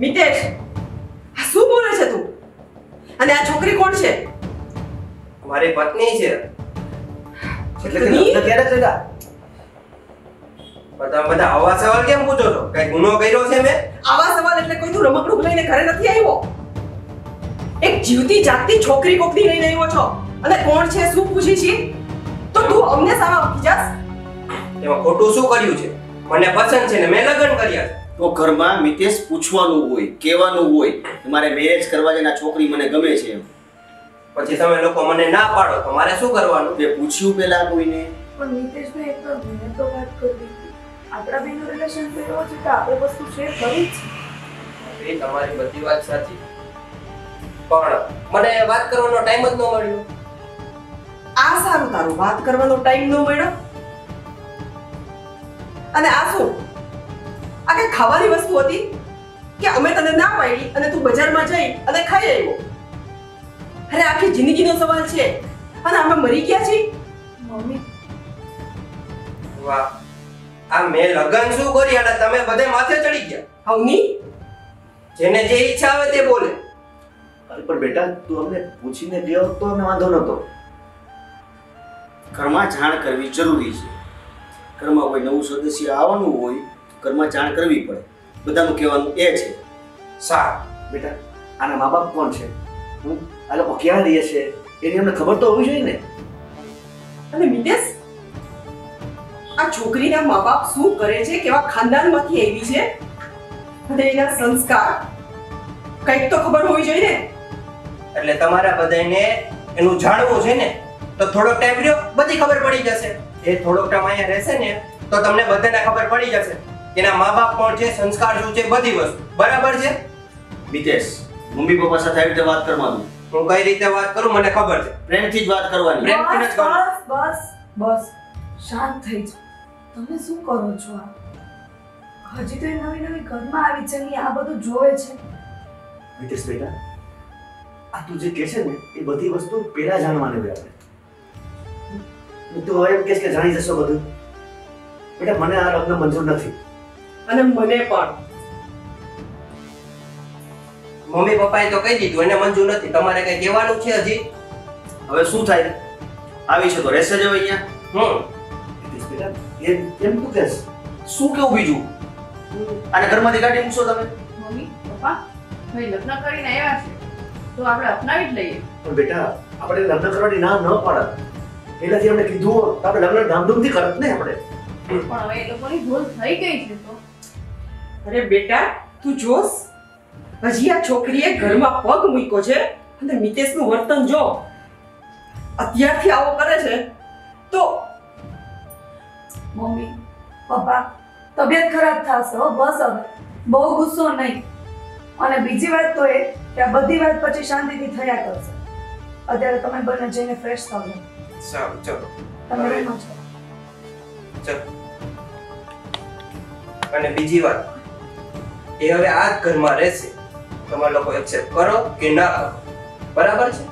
મિતેશ, આ શું બોલે છે તું? અને આ છોકરી કોણ છે? મારી પત્ની છે. એટલે કે લગ્ન ક્યારે થયા? બધા આવા સવાલ કેમ પૂછો છો? કઈ ગુનો કર્યો છે મેં? આવા સવાલ એટલે કોઈ તું રમકડું લઈને ઘરે નથી આવ્યો. એક જીવતી જાગતી છોકરી કોકની લઈને આવ્યો છો અને કોણ છે શું પૂછી છે? તો તું અમને સામે ઓળખી જાસ? એમાં ખોટું શું કર્યું છે? મને પસંદ છે ને મેં લગ્ન કર્યા છે. તો ઘરમાં મિતેશ પૂછવાનું હોય, કહેવાનું હોય કે મારે મેરેજ કરવા છે ને આ છોકરી મને ગમે છે એમ. પછી તમે લોકો મને ના પાડો તો મારે શું કરવાનું? તે પૂછ્યું પેલા કોઈને? પણ મિતેશભાઈ એક મને તો વાત કરવી હતી. આપણા બેનું રિલેશન તો એવો છે કે આપણે વસ્તુ શેર કરી જ છે. એ તમારી બધી વાત સાચી, પણ મને વાત કરવાનો ટાઈમ જ ન મળ્યો. આ સારું તારું વાત કરવાનો ટાઈમ ન મળ્યો. અને આ શું? આ કઈ ખાવાની વસ્તુ હતી કે અમે તને ના પાડી અને તું બજારમાં જઈ અને ખાઈ આવ્યો? અરે આખી જિંદગીનો સવાલ છે અને અમે મરી ગયા છીએ. મમ્મી વાહ, આ મેં લગ્ન શું કર્યા અને તમે બધે માથે ચડી ગયા. હવની જેને જે ઈચ્છા આવે તે બોલે. અરે પણ બેટા તું અમને પૂછીને ગયો તો અમને વાંધો નતો. ઘરમાં જાણ કરવી જરૂરી છે. ઘરમાં કોઈ નવું સદસ્ય આવવાનું હોય ઘરમાં જાણ કરવી પડે. બધાનું કહેવાનું એ છે. સારું બેટા, આના મા બાપ કોણ છે? આ લોકો ક્યાં રહે છે એની અમને ખબર તો હોવી જોઈએ ને. અને મિતેશ, આ છોકરીના મા બાપ શું કરે છે, કેવા ખાનદાનમાંથી આવી છે અને એના સંસ્કાર કંઈક તો ખબર હોવી જોઈએ ને. એટલે તમારા બધાને એનું જાણવું છે ને, તો થોડોક ટાઈમ રહ્યો બધી ખબર પડી જશે. એ થોડોક ટાઈમ અહીંયા રહેશે ને તો તમને બધાને ખબર પડી જશે કે એના મા બાપ કોણ છે, સંસ્કાર શું છે, બધી વસ્તુ. બરાબર છે? મિતેશ, મમ્મી પપ્પા સાથે આવી રીતે વાત કરવાનું. હું કઈ રીતે વાત કરું મને ખબર છે. પ્રેમથી જ વાત કરવાની. પ્રેમથી જ કરો. બસ બસ શાંત થઈ જાઓ. તમે શું કરો છો? આ હજી તો એ નવી નવી ઘરમાં આવી છે ને આ બધું જોવે છે. મિતેશ બેટા, આ તું જે કહે છે ને એ બધી વસ્તુ પહેલા જાણવાની હોય આપણે. તું હવે એમ કહેશ કે જાણી જશો બધું? બેટા મને આ લગ્ન મંજૂર નથી. અને મને પણ. મમ્મી પપ્પાએ તો કહી દીધું એને મંજૂર નથી. તમારે કઈ કહેવાનું છે હજી? હવે શું થાય? આવી છે તો રહેશે જ હવે અહીંયા. મિતેશ બેટા, એમ તું કહેશ? શું કેવું બીજું? આને ઘરમાંથી કાઢી મૂકશો તમે? મમ્મી પપ્પા ભાઈ લગ્ન કરીને આવ્યા છે તો આપણે અપનાવી જ લઈએ. પણ બેટા આપણે લગ્ન કરવાની ના ન પાડત. પહેલાથી અમને કીધું હોત તો આપણે લગ્ન ધામધૂમથી કરત ને આપણે. પણ હવે એ લોકોની ભૂલ થઈ ગઈ છે તો. અરે બેટા, તું જોસ હજી આ છોકરીએ ઘરમાં પગ મૂક્યો છે અને મિતેશનું વર્તન જો અત્યારથી આવો કરે છે તો મમ્મી પપ્પા તબિયત ખરાબ થશે હો. બસ હવે બહુ ગુસ્સો નહીં. અને બીજી વાત તો એ કે આ બધી વાત પછી શાંતિથી થયા કરશે. અત્યારે તમે બંને જઈને ફ્રેશ થાવ. સારું ચલો. તમે રૂમમાં જાઓ. ચલો. અને બીજી વાત, એ હવે આ જ ઘરમાં રહેશે. તમે લોકો એક્સેપ્ટ કરો કે ના કરો. બરાબર છે?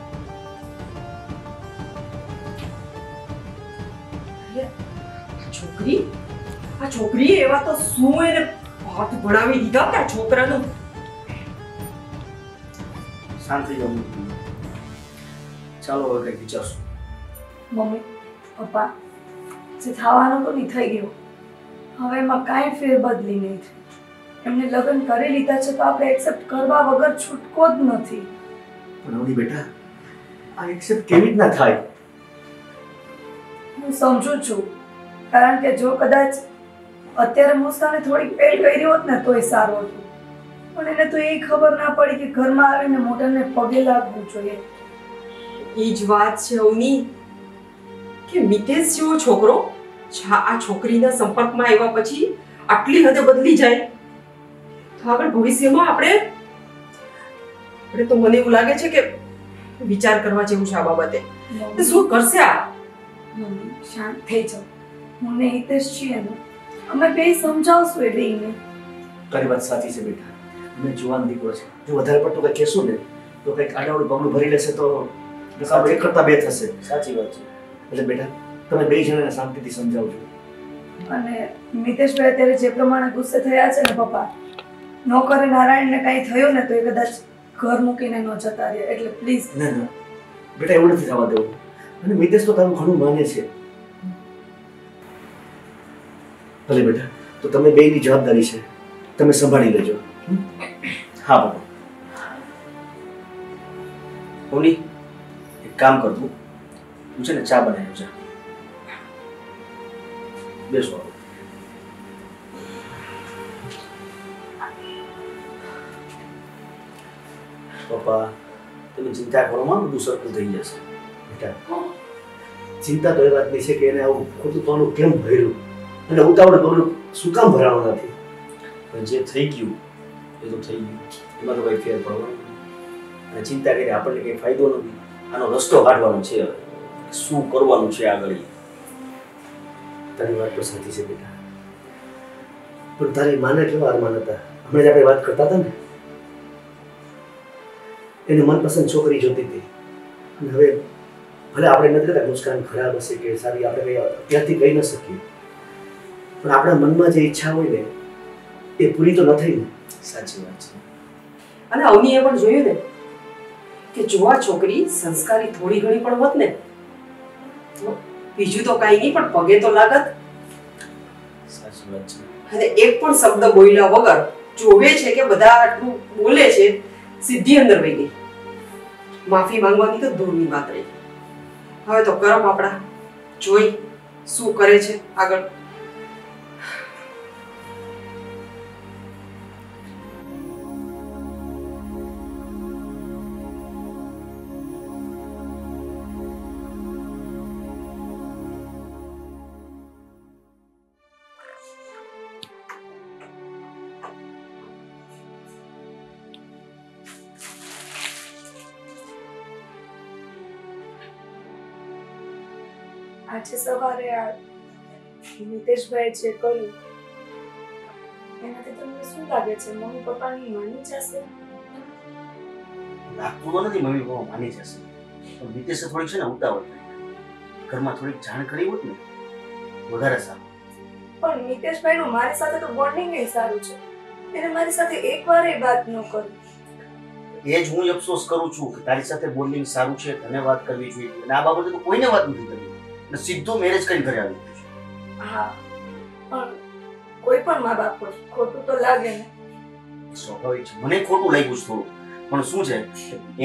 આ છોકરીએ એવા તો શું એને હાથ ભણાવી દીધા કે આ છોકરાનું. શાંત થઈ જાઓ. ચાલો હવે કંઈક વિચારશું. મમ્મી પપ્પા જે થવાનું તો નહીં થઈ ગયું. હવે એમાં કાંઈ ફેરબદલી નહીં થઈ. એમને લગ્ન કરી લીધા છે તો આપણે એક્સેપ્ટ કરવા વગર છૂટકો જ નથી. પણ અવની બેટા આ એક્સેપ્ટ કેવી રીતના થાય? હું સમજુ છું, કારણ કે જો કદાચ અત્યારે મુસ્કાને થોડીક પેલ કરી હોત ને તોય સારું હતું. પણ એને તો એ ખબર ના પડી કે ઘરમાં આવીને મોઢાને પગે લાગવું જોઈએ. એ જ વાત છે અવની કે મિતેશ જેવો છોકરો આ છોકરીના સંપર્કમાં આવ્યા પછી આટલી હદે બદલી જાય તો આગળ ભવિષ્યમાં આપણે તો મને એવું લાગે છે કે વિચાર કરવા જેવું છે આ બાબતે. તો શું કરશે આ? મમ્મી શાંત થઈ જાઓ. હું ને હિતેશ છીએ ને, અમે બે સમજાવશું એ બેયને. તારી વાત સાચી છે બેટા. અમે જુવાન દીકરો છે, જો વધારે પડતું કંઈ કહેશું ને તો કંઈક આડાવડું પગલું ભરી લેશે તો એક કરતા બે થશે. સાચી વાત છે. એટલે બેટા તમે બે જણાને શાંતિથી સમજાવજો. અને મિતેશભાઈ અત્યારે જે પ્રમાણે ગુસ્સે થયા છે ને પપ્પા, નોકરે નારાયણને કાંઈ થયું ને તો એ કદાચ ઘર મૂકીને ન જતા રહે, એટલે પ્લીઝ. ના ના બેટા, એવું નથી થવા દેવું. અને મિતેશ તો તારું ઘણું માને છે. ભલે બેટા, તો તમે બેયની જવાબદારી છે, તમે સંભાળી લેજો. હા બાબા. ઓલી એક કામ કરતું, તું છે ને ચા બનાવ્યો છે. બેસો. પપ્પા, તમે ચિંતા કરો માં, બધું સરખું થઈ જશે. બેટા, ચિંતા તો એ વાતની છે કે એને આવું ખોટું પાનું કેમ ભર્યું અને ઉતાવળ પગલું શું કામ ભરાવાનું નથી. પણ જે થઈ ગયું એ તો થઈ ગયું, એમાં તો કઈ ફેર પડવાનો નથી. અને ચિંતા કરી આપણને કઈ ફાયદો નથી. આનો રસ્તો કાઢવાનો છે હવે, શું કરવાનું છે આગળ. તારી વાત તો સાચી છે બેટા, પણ તારી માને કેવા અરમાન હતા. હમણાં જ આપણે વાત કરતા હતા ને, એને મનપસંદ છોકરી જોતી હતી. અને હવે ભલે આપણે નથી કહેતા મુસ્કાન ખરાબ હશે કે સારી, આપણે કઈ અત્યારથી કહી ન શકીએ, પણ આપણા મનમાં જે ઈચ્છા હોય ને એ પૂરી તો ન થઈ ને. સાચી વાત છે. અને અવનીએ પણ જોયું ને કે જો આ છોકરી સંસ્કારી થોડી ઘણી પણ હોત ને તો બીજું તો કાંઈ નહીં પણ પગે તો લાગત. સાચી વાત છે. અને એક પણ શબ્દ બોલ્યા વગર જોવે છે કે બધા આટલું બોલે છે, સીધી અંદર વહી ગઈ. માફી માંગવાની તો દૂરની વાત રહી. હવે તો કરમ આપણા, જોઈ શું કરે છે આગળ. આજે સવારે આ નિતેશભાઈ જે કર્યું એનાથી તમને શું લાગે છે? મમ્મી પપ્પાની માની જશે? લાગતું તો નથી મમ્મી પપ્પા માની જશે, પણ નિતેશે થોડીક છે ને ઉતાવળ કરી. ઘરમાં થોડીક જાણ કરી હોત ને વધારે સારું. પણ નિતેશભાઈનું મારી સાથે તો બોન્ડિંગ એ સારું છે, એને મારી સાથે એકવાર એ વાત ન કરી. એ જ હું અફસોસ કરું છું કે તારી સાથે બોન્ડિંગ સારું છે, તને વાત કરવી જોઈએ, અને આ બાબતે તો કોઈને વાત નથી કરવી. અને સીધું મેરેજ કરીને ઘરે આવી ગયું છે. હા, પણ કોઈ પણ મા બાપ હોય ખોટું તો લાગે ને. સ્વાભાવિક છે, મને ખોટું લાગ્યું છે થોડું, પણ શું છે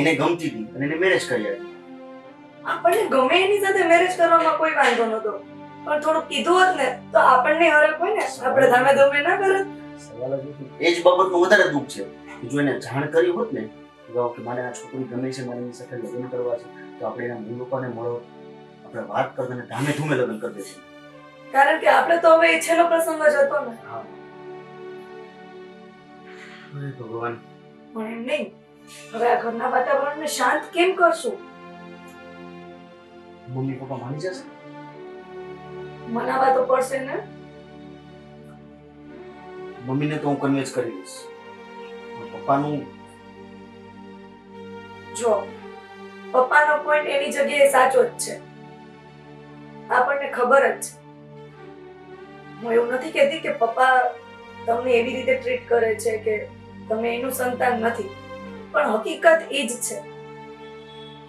એને ગમતી હતી અને એને મેરેજ કરી આવી. આપણને ગમે એની સાથે મેરેજ કરવામાં કોઈ વાંધો નતો, પણ થોડું કીધું હોત ને તો આપણને હરખ હોય ને, આપણે ધામે ધોમે ના કરત. સવાલ જ નથી. એ જ બાબતનું વધારે દુઃખ છે કે જો એને જાણ કરી હોત ને કે મારે આ છોકરી ગમે છે, મારે એની સાથે લગ્ન કરવા છે, તો આપણે એના મમ્મી પપ્પાને મળો, આપણે વાત કરતા ને ધામે ધૂમે લગ્ન કરી દઈશું. કારણ કે આપણે તો હવે ઈચ્છેલો પ્રસંગ જ હતો ને. હે ભગવાન. પણ એમ નહીં, હવે આ ઘરના વાતાવરણને શાંત કેમ કરશું? મમ્મી પપ્પા માની જશે? મનાવા તો પડશે ને. મમ્મીને તો હું કન્વિન્સ કરી દઈશ. પપ્પાનું જો પપ્પાનો પોઈન્ટ એની જગ્યાએ સાચો જ છે, આપણને ખબર જ છે. હું એવું નથી કહેતી કે પપ્પા તમને એવી રીતે ટ્રીટ કરે છે કે તમે એનું સંતાન નથી, પણ હકીકત એ જ છે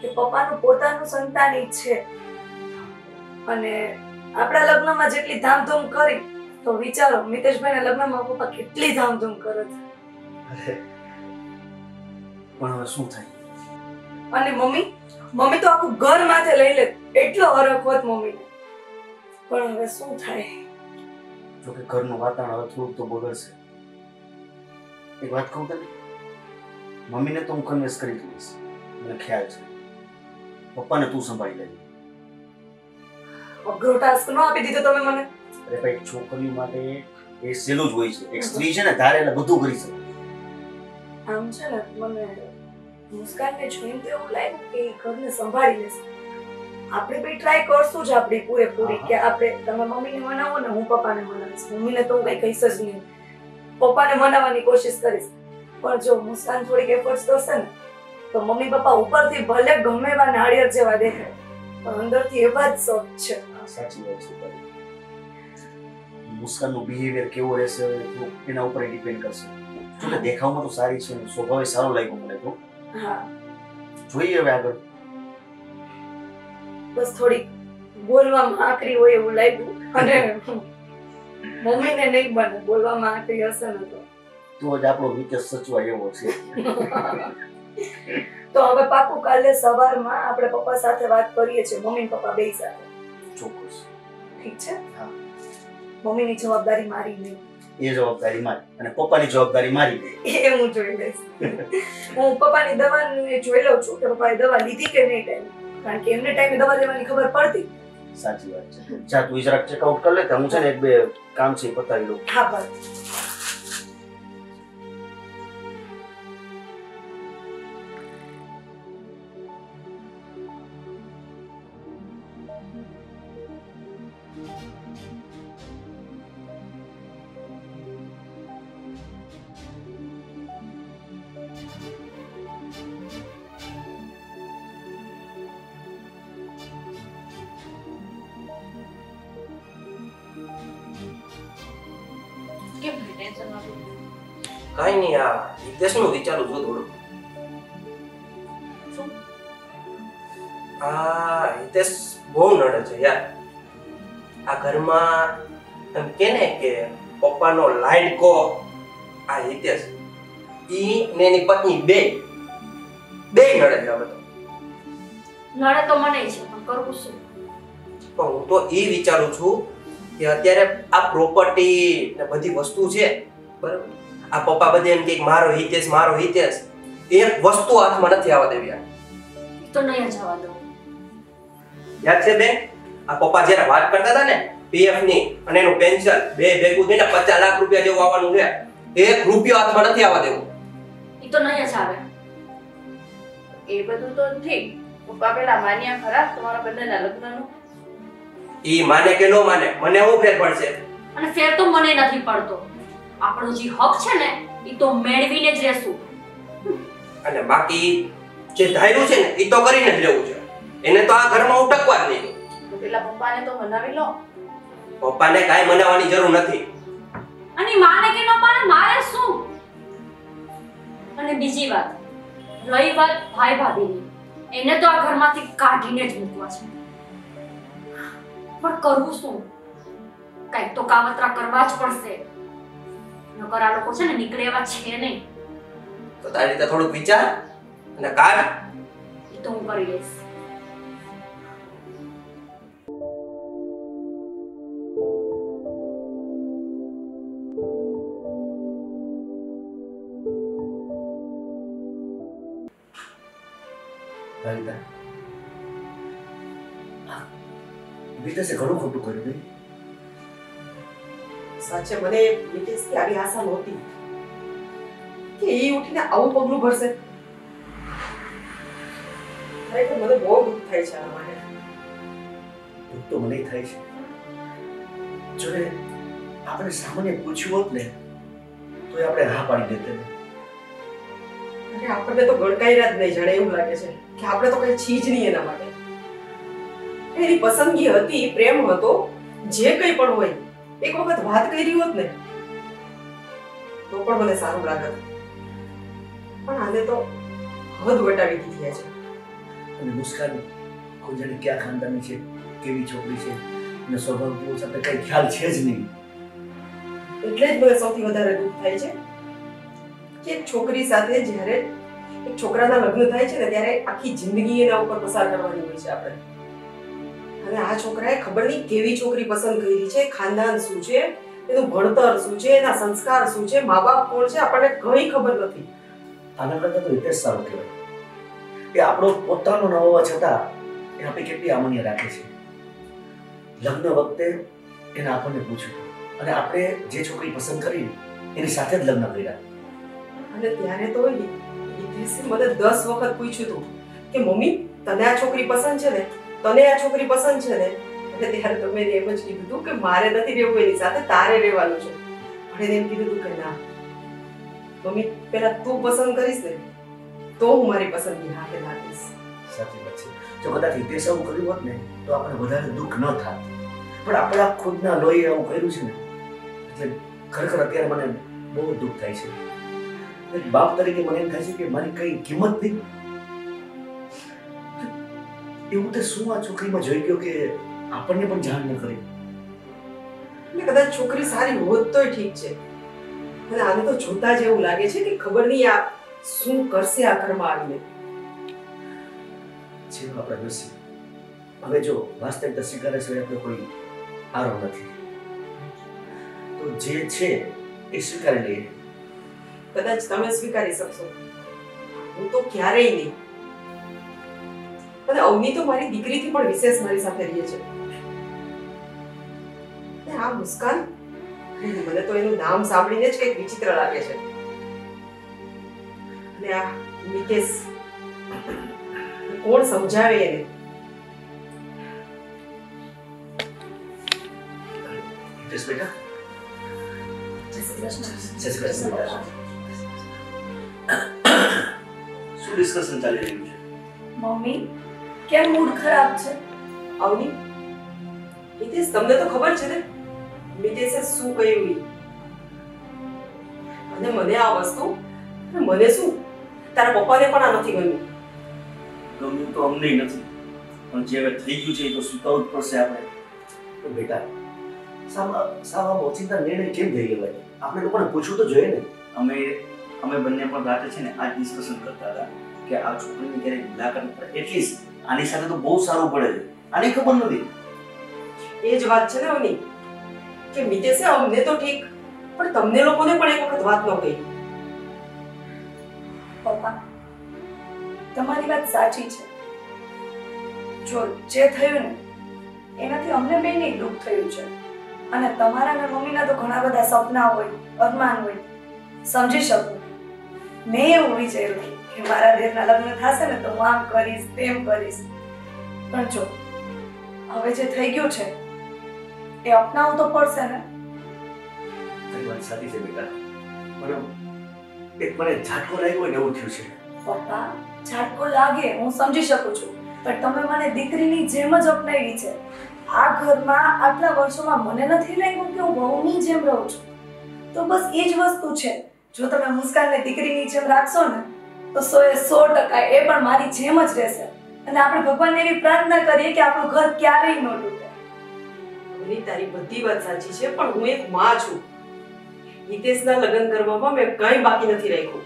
કે પપ્પાનું પોતાનું સંતાન ઈ છે. અને આપણા લગ્નમાં જેટલી ધામધૂમ કરી તો વિચારો મિતેશભાઈના લગ્નમાં પપ્પા કેટલી ધામધૂમ કરે છે. પણ હવે શું થાય? અને મમ્મી તો આખું ઘર માથે લઈ લે, એટલો હરખ હોત મમ્મીને. પણ હવે શું થાય? જો કે ઘરનું વાતાવરણ હવે થોડુંક તો બગડશે. એક વાત કહું તને, મમ્મીને તો હું કન્વિન્સ કરી દઈશ, મને ખ્યાલ છે. પપ્પાને તું સંભાળી લેજે. અઘરો ટાસ્ક ન આપી દીધો તમે મને. અરે ભાઈ, છોકરીઓ માટે એ સહેલું જ હોય છે. એક સ્ત્રી છે ને ધારે એટલે બધું કરી શકે. આમ છે ને મને મુસ્કાનને જોઈને તો એવું લાગ્યું કે એ ઘરને સંભાળી લેશે. આપણે બી ટ્રાય કરશું જ આપણી પૂરેપૂરી કે આપણે, તમે મમ્મીને મનાવો ને હું પપ્પાને મનાવીશ. મમ્મીને તો હું કઈ કહીશ જ નહીં, પપ્પાને મનાવવાની કોશિશ કરીશ. પણ જો મુસ્કાન થોડીક એફર્ટ્સ કરશે ને તો મમ્મી પપ્પા ઉપરથી ભલે ગમે એવા નાળિયેર જેવા દેખાય પણ અંદરથી એવા જ સોફ્ટ છે. સાચી વાત છે તારી. મુસ્કાનનું બિહેવિયર કેવો રહેશે એના ઉપર ડિપેન્ડ કરશે. જોકે દેખાવમાં તો સારી છે, સ્વભાવે સારો લાગ્યો મને તો. હા, જોઈએ હવે આગળ. બસ થોડી બોલવામાં આકરી હોય એવું લાગ્યું અને મમ્મીને નહીં બને બોલવામાં આકરી હશે ને તો જ આપણો વિકેટ સચવાય એવો છે. તો હવે પાકું કાલે સવારમાં આપણે પપ્પા સાથે વાત કરીએ છીએ, મમ્મી પપ્પા બે સાથે. ચોક્કસ. ઠીક છે? હા. મમ્મીની જવાબદારી મારી નહીં, એ જવાબદારી મારી અને પપ્પાની જવાબદારી મારી ગઈ. એ હું જોઈ લઈશ. હું પપ્પાની દવાની જોઈ લઉં છું કે પપ્પાએ દવા લીધી કે નહીં ટાઈમ, કારણ કે એમને ટાઈમે દવા લેવાની ખબર પડતી. સાચી વાત છે. જા તું જરાક ચેકઆઉટ કરી લે, તો હું છે ને એક બે કામ છે એ પતાવી લઉં. હા બસ. કેમ ટેન્શનમાં છું? કાંઈ નહીં, આ હિતેશનું વિચારું છું થોડું. શું? આ હિતેશ બહુ નડે છે યાર. આ ઘરમાં એમ કે ને કે પપ્પાનો લાડકો આ હિતેશ, ઈ ને એની પત્ની બે નડે છે હવે તો. નડે તો મને છે, પણ કરવું શું? પણ હું તો એ વિચારું છું કે અત્યારે આ પ્રોપર્ટી ને બધી વસ્તુ છે બરાબર, આ પપ્પા બધે એમ કે મારો હિતેશ એક વસ્તુ હાથમાં નથી આવવા દેવી યાર. તો નહીં જવા દઉં. યાદ છે બેન, આ પપ્પા જ્યારે વાત કરતા હતા ને પીએફ ની અને એનું પેન્શન બે ભેગું થઈને 50 લાખ રૂપિયા જેવું આવવાનું છે, 1 રૂપિયો હાથમાં નથી આવવા દેવું. એ તો નહીં જ આવે. એ બધું તો ઠીક, પપ્પા પેલા માન્યા ખરા તમારા બંનેના લગ્નનું? ઈ માને કે નો માને, મને શું ફેર પડશે? અને ફેર તો મને નથી પડતો. આપણો જે હક છે ને એ તો મેળવીને જ રહેશું. અને બાકી જે ધાર્યું છે ને એ તો કરીને જ રહેવું છે. એને તો આ ઘરમાં હું ટકવા જ નહીં દઉં. તો પેલા પપ્પાને તો મનાવી લો. પપ્પાને કાંઈ મનાવવાની જરૂર નથી. અને માને કે ન માને મારે શું? અને બીજી વાત, રહી વાત ભાઈ ભાભીની, એને તો આ ઘરમાંથી કાઢીને જ મૂકવા છે. પણ કરવું શું? કંઈક તો કાવતરા કરવા જ પડશે. નકર આ લોકો છે ને નીકળે એવા છે નહીં. તો તારી રીતે થોડુંક વિચાર અને કાઢ. એ તો હું કરી લઈશ. લલિતા, વિદેશે ઘણું ખોટું કર્યું નહીં? સાચે મને વિદેશથી આવી આશા નહોતી કે એ ઉઠીને આવું પગલું ભરશે. ખરેખર મને બહુ દુઃખ થાય છે આના માટે. દુઃખ તો મને થાય છે. જો ને આપણે સામાન્ય પૂછ્યું હોત ને તો આપણે હા પાડી દેતે. અરે આપણને તો ગણકાયરા જ નહીં, જાણે એવું લાગે છે કે આપણે તો કઈ છીએ જ નહીં એના માટે. એની પસંદગી હતી, પ્રેમ હતો, જે કંઈ પણ હોય એક વખત વાત કરી હોત ને તો પણ મને સારું લાગત. પણ આને તો હદ વટાવી દીધી છે. અને મુસ્કાન કોઈ જાણે ક્યાં ખાનદાની છે, કેવી છોકરી છે, અને સ્વભાવ કેવો છે આપણે કઈ ખ્યાલ છે જ નહીં. એટલે જ મને સૌથી વધારે દુઃખ થાય છે કે એક છોકરી સાથે જ્યારે એક છોકરાના લગ્ન થાય છે ને ત્યારે આખી જિંદગી એના ઉપર પસાર કરવાની હોય છે આપણે. અને આ છોકરાએ ખબર નહીં કેવી છોકરી પસંદ કરી છે, ખાનદાન શું છે, એનું ભણતર શું છે, એના સંસ્કાર શું છે, મા બાપ કોણ છે, આપણને કંઈ ખબર નથી. આના કરતાં તો હિતેશ સારું કહેવાય. એ આપણો પોતાનો ન હોવા છતાં એ આપણે કેટલી આમન્ય રાખે છે. લગ્ન વખતે એને આપણને પૂછ્યું અને આપણે જે છોકરી પસંદ કરી એની સાથે જ લગ્ન કર્યા. અને ત્યારે તો હિતેશે મને 10 વખત પૂછ્યું હતું કે મમ્મી તને આ છોકરી પસંદ છે ને, તને આ છોકરી પસંદ છે ને? એટલે ત્યારે તો મેં એમ જ કીધું હતું કે મારે નથી રહેવું એની સાથે, તારે રહેવાનું છે. પણ એને એમ કીધું હતું કે ના મમ્મી, પહેલા તું પસંદ કરીશ ને તો હું મારી પસંદગી હાથે લાવીશ. સાચી વાત છે. જો કદાચ હિતેશ આવું કર્યું હોત ને તો આપણે વધારે દુઃખ ન થાત. પણ આપણા ખુદના લોહી આવું કર્યું છે ને એટલે ખરેખર અત્યારે મને બહુ દુઃખ થાય છે. એક બાપ તરીકે મને એમ થાય છે કે મારી કઈ કિંમત નહીં. એવું તે શું આ છોકરીમાં જોઈ ગયો કે આપણને પણ જાણ ન કરી? એટલે કદાચ છોકરી સારી હોત તોય ઠીક છે, અને આને તો જોતા જ એવું લાગે છે કે ખબર નહીં આ શું કરશે આ ઘરમાં આવીને. છે આપણા નસીબ. હવે જો વાસ્તવિકતા સ્વીકારે છે આપણે કોઈ આરો નથી, તો જે છે એ સ્વીકારી લઈએ. કદાચ તમે સ્વીકારી શકશો, હું તો ક્યારેય નહીં. અને અવની તો મારી દીકરીથી પણ વિશેષ મારી સાથે રહે છે. અને આ મુસ્કાન, મને તો એનું નામ સાંભળીને જ કંઈક વિચિત્ર લાગે છે. અને આ મિતેશ, કોણ સમજાવે એને? મિતેશ બેટા, જય શ્રી કૃષ્ણ. જય શ્રી કૃષ્ણ બેટા. શું ડિસ્કશન ચાલી રહ્યું છે? મમ્મી, કેમ મૂડ ખરાબ છે? અવની, મિતેશ, તમને તો ખબર છે ને મિતેશે શું કહ્યું ઈ? અને મને આ વસ્તુ, મને શું, તારા પપ્પાને પણ આ નથી ગમ્યું. ગમ્યું તો અમને નથી, પણ જે હવે થઈ ગયું છે એ તો સ્વીકારવું જ પડશે આપણે. તો બેટા, સાવ ઓચિંતા નિર્ણય કેમ થઈ ગયો? આપણે લોકોને પૂછવું તો જોઈએ ને. અમે બંને પણ રાતે છે ને આ ડિસ્કશન કરતા હતા કે આ છોકરીની ક્યારેક મુલાકાત પડે, એટલીસ્ટ આની સાથે તો બહુ સારું પડે છે. આની ખબર નથી. એ જ વાત છે ને અવની, કે મિતેશે અમને તો ઠીક, પણ તમને લોકોને પણ એક વખત વાત ન કહી. પપ્પા, તમારી વાત સાચી છે. જો જે થયું ને એનાથી અમને બેને દુઃખ થયું છે, અને તમારા અને મમ્મીના તો ઘણા બધા સપના હોય, અરમાન હોય, સમજી શકું. મેં એવું વિચાર્યું કે મારા દેરના લગ્ન થશે ને તો હું આમ કરીશ, તેમ કરીશ. પણ જો હવે જે થઈ ગયું છે એ અપનાવવું તો પડશે ને. તારી વાત સાચી છે બેટા, પણ એક મને ઝાટકો લાગ્યો ને એવું થયું છે. પપ્પા, ઝાટકો લાગે હું સમજી શકું છું, પણ તમે મને દીકરીની જેમ જ અપનાવી છે. આ ઘરમાં આટલા વર્ષોમાં મને નથી લાગ્યું કે હું વહુની જેમ રહું છું. તો બસ એ જ વસ્તુ છે. જો તમે મુસ્કાનને દીકરીની જેમ રાખશો ને તો 100% એ પણ મારી જેમ જ રહેશે. અને આપણે ભગવાનને એવી પ્રાર્થના કરીએ કે આપણું ઘર ક્યારેય ન તૂટે. અવની, તારી બધી વાત સાચી છે, પણ હું એક માં છું. હિતેશના લગ્ન કરવામાં મેં કંઈ બાકી નથી રાખ્યું.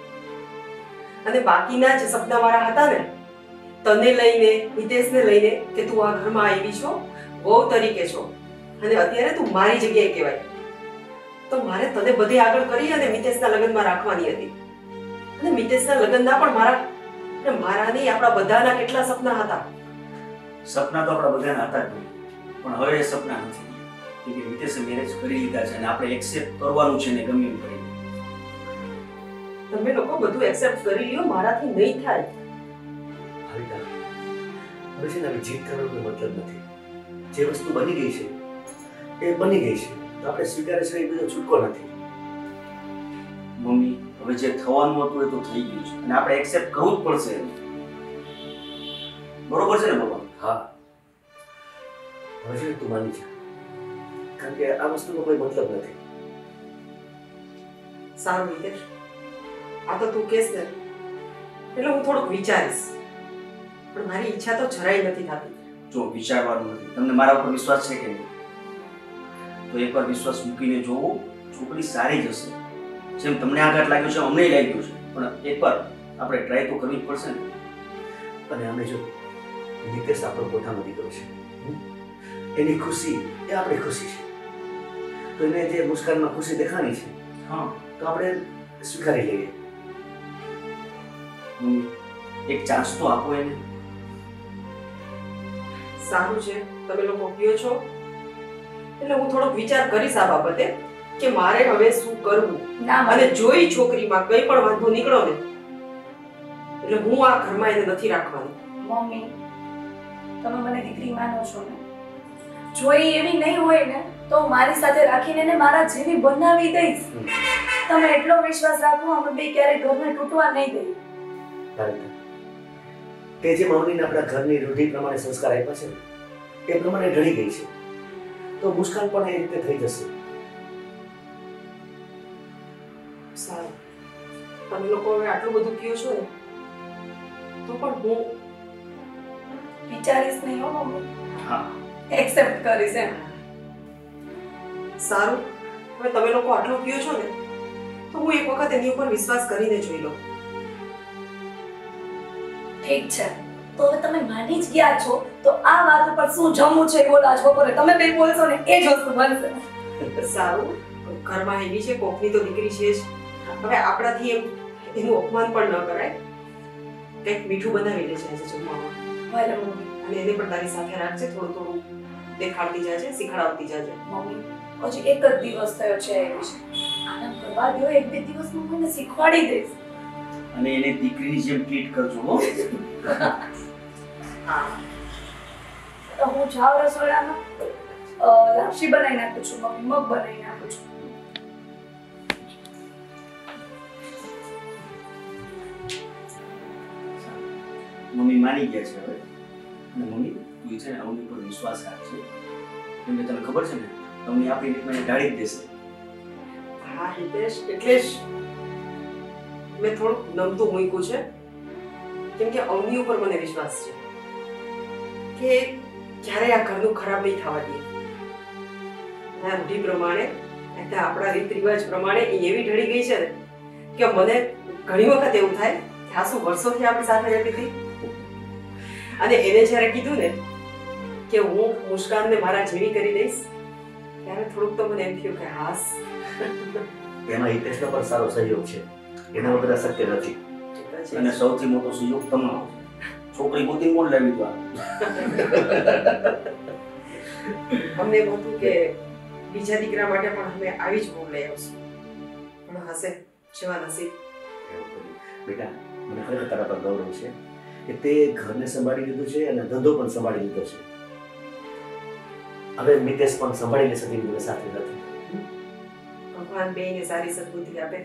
અને બાકીના જે સપના મારા હતા ને, તને લઈને, હિતેશને લઈને, કે તું આ ઘરમાં આવી છો, વહુ તરીકે છો, અને અત્યારે તું મારી જગ્યાએ કહેવાય, તો મારે તને બધે આગળ કરી અને મિતેશના લગ્નમાં રાખવાની હતી. અને મિતેશના લગ્નના પણ મારા નહીં, આપણા બધાના કેટલા સપના હતા. સપના તો આપણા બધાના હતા જ નહીં, પણ હવે એ સપના નથી. કે મિતેશે મેરેજ કરી લીધા છે અને આપણે એક્સેપ્ટ કરવાનું છે ને ગમે એમ કરીને. તમે લોકો બધું એક્સેપ્ટ કરી લ્યો, મારાથી નહીં થાય. હવે છે ને, જીત કરવાનો કોઈ મતલબ નથી. જે વસ્તુ બની ગઈ છે એ બની ગઈ છે, તો આપણે સ્વીકારે છે એ બધો છૂટકો નથી. મમ્મી, હવે જે થવાનું હતું એ તો થઈ ગયું છે અને આપણે એક્સેપ્ટ કરવું જ પડશે. બરોબર છે ને બાબા? હા, હવે છે ને તું માની જા, કારણ કે આ વસ્તુનો કોઈ મતલબ નથી. સારું હિતેશ, આ તો તું કહેશ ને એટલે હું થોડુંક વિચારીશ, પણ મારી ઈચ્છા તો જરાય નથી થતી. જો વિચારવાનું નથી. તમને મારા ઉપર વિશ્વાસ છે કે નહીં? તો એકવાર વિશ્વાસ મૂકીને જોવો, છોકરી સારી જ હશે. જેમ તમને આઘાત લાગ્યો છે અમને લાગ્યું છે, પણ એકવાર આપણે ટ્રાય તો કરવી જ પડશે ને. અને અમે જો નિકેશ આપણો પોતાનો દીકરો છે, એની ખુશી એ આપણી ખુશી છે, તો એને જે મુસ્કાનમાં ખુશી દેખાણી છે, હા, તો આપણે સ્વીકારી લઈએ. એક ચાન્સ તો આપો એને. સારું છે, તમે લોકો કહો છો એટલે હું થોડોક વિચાર કરીશ આ બાબતે કે મારે હવે શું કરવું. ના અને જોઈ છોકરીમાં કંઈ પણ વાંધો નીકળો ને એટલે હું આ ઘરમાં એને નથી રાખવાની. મમ્મી, તમે મને દીકરી માનો છો ને? જો એ એવી નહીં હોય ને તો હું મારી સાથે રાખીને એને મારા જેવી બનાવી દઈશ. તમે એટલો વિશ્વાસ રાખો, અમે બે ક્યારેય ઘરને તૂટવા નહીં દઈએ. તે જે મમ્મીને આપણા ઘરની રૂઢિ પ્રમાણે સંસ્કાર આપ્યા છે ને, એ પ્રમાણે ઢળી ગઈ છે, તો મુસ્કાન પણ એ રીતે થઈ જશે. સારું, તમે લોકો હવે આટલું બધું કહો છો ને તો પણ હું વિચારીશ નહીં હો મમ્મી, હા એક્સેપ્ટ કરીશ એમ. સારું, હવે તમે લોકો આટલું કહો છો ને તો હું એક વખત એની ઉપર વિશ્વાસ કરીને જોઈ લઉં. ઠીક છે, તો હવે તમે માની જ ગયા છો તો આ વાત ઉપર શું જમવું છે એ બોલો. આજ બપોરે તમે બે બોલશો ને એ જ વસ્તુ બનશે. સારું, ઘરમાં એવી છે, કોકની તો દીકરી છે જ. હવે આપણાથી એનું અપમાન પણ ન કરાય. કંઈક મીઠું બનાવી લેજે આજે જમવામાં. ભલે મમ્મી. અને એને પણ તારી સાથે રાખજે, થોડું થોડું દેખાડતી જાજે, શીખડાવતી જાજે. મમ્મી હજી એક જ દિવસ થયો છે એ વિશે આરામ કરવા દો. એક બે દિવસમાં હું એને શીખવાડી દઈશ. અને એને દીકરીની જેમ ટ્રીટ કરજો હો. હા, તો હું જાઉં રસોડામાં, લાપસી બનાવી નાખું છું મમ્મી, મગ બનાવી નાખું છું. મમ્મી માની ગયા છે હવે. અને મમ્મી તું છે ને અવની પર વિશ્વાસ રાખજે. કેમ કે તને ખબર છે ને અવની આપણી મને ઢાળી જ દેશે. હા હિતેશ, એટલે જ મેં થોડુંક નમતું મૂક્યું છે. કેમ કે અવની ઉપર મને વિશ્વાસ છે કે ક્યારે આ ઘરનું ખરાબ નહીં થવા દે. ના રૂઢિ પ્રમાણે, આપણા રીત રિવાજ પ્રમાણે એ એવી ઢળી ગઈ છે ને કે મને ઘણી વખત એવું થાય કે આ શું વર્ષોથી આપણી સાથે રહેતી હતી. અને એને જ્યારે કીધું ને કે હું મુસ્કાનને મારા જેવી કરી દઈશ ત્યારે થોડુંક તો મને એમ થયું કે હાસ. એમાં હિતેશનો પણ સારો સહયોગ છે, એના વગર આ શક્ય નથી. અને સૌથી મોટો સહયોગ તમારો છે. છોકરી ગોતી કોણ લાવી દો? અમને એમ હતું કે બીજા દીકરા માટે પણ અમે આવી જ બહુ લઈ આવશું, પણ હશે જેવા નસીબ. બેટા, મને ખરેખર તારા પર ગૌરવ છે કે તે ઘરને સંભાળી લીધું છે અને ધંધો પણ સંભાળી લીધો છે. હવે મિતેશ પણ સંભાળી લેશે ધીમે ધીમે સાથે સાથે. ભગવાન બેયને સારી સદબુદ્ધિ આપે.